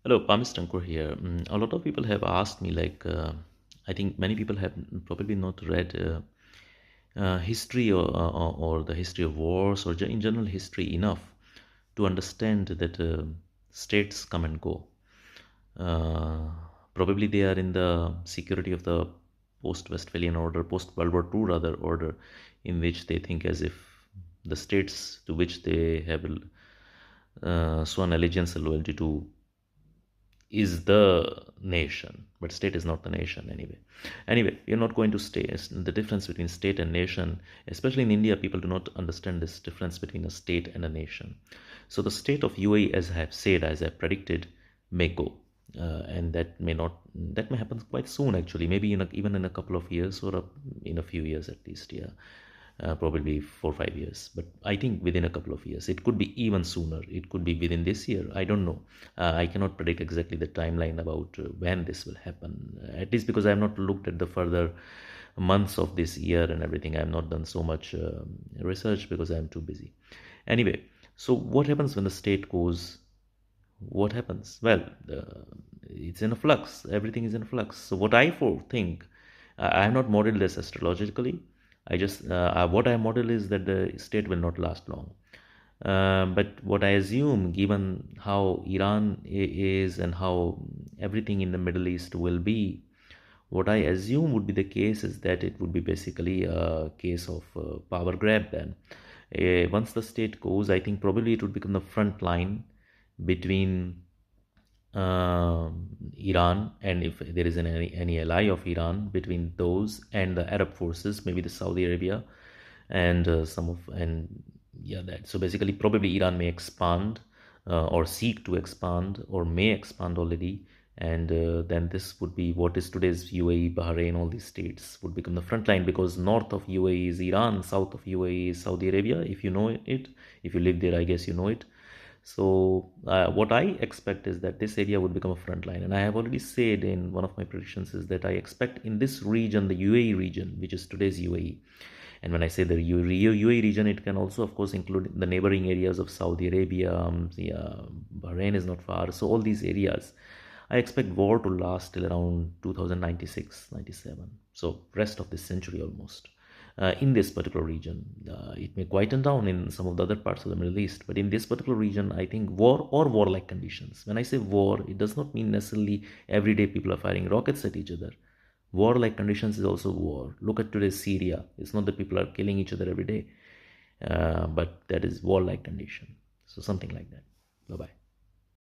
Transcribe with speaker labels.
Speaker 1: Hello, Pamis Tankur here. A lot of people have asked me, I think many people have probably not read history or the history of wars or in general history enough to understand that states come and go. Uh, Probably they are in the security of the post-Westphalian order, post-World War II rather order, in which they think as if the states to which they have sworn allegiance and loyalty to is the nation, but state is not the nation anyway. Anyway, we are not going to stay. The difference between state and nation, especially in India, people do not understand this difference between a state and a nation. So the state of UAE, as I have said, as I predicted, may go. And that may not, that may happen quite soon actually, maybe even in a couple of years or in a few years at least, yeah. Probably 4 or 5 years, but I think within a couple of years. It could be even sooner. It could be within this year. I don't know. I cannot predict exactly the timeline about when this will happen. At least because I have not looked at the further months of this year and everything. I have not done so much research because I am too busy. Anyway, so what happens when the state goes? What happens? Well, it's in a flux. Everything is in a flux. So what I think, I have not modeled this astrologically. I just what I model is that the state will not last long. But what I assume, given how Iran is and how everything in the Middle East will be, what I assume would be the case is that it would be basically a case of power grab then. Once the state goes, I think probably it would become the front line between Iran, and if there is any ally of Iran, between those and the Arab forces, maybe the Saudi Arabia and yeah, that. So basically, probably Iran may expand or seek to expand or may expand already, and then this would be what is today's UAE, Bahrain, all these states would become the front line, because north of UAE is Iran, south of UAE is Saudi Arabia. If you know it, if you live there, I guess you know it. So what I expect is that this area would become a front line, and I have already said in one of my predictions is that I expect in this region, the UAE region, which is today's UAE, and when I say the UAE region, it can also, of course, include the neighboring areas of Saudi Arabia. Bahrain is not far. So all these areas, I expect war to last till around 2096, 97. So rest of this century almost. In this particular region, it may quieten down in some of the other parts of the Middle East, but in this particular region, I think war or warlike conditions. When I say war, it does not mean necessarily every day people are firing rockets at each other. War-like conditions is also war. Look at today's Syria. It's not that people are killing each other every day, but that is war-like condition. So something like that. Bye-bye.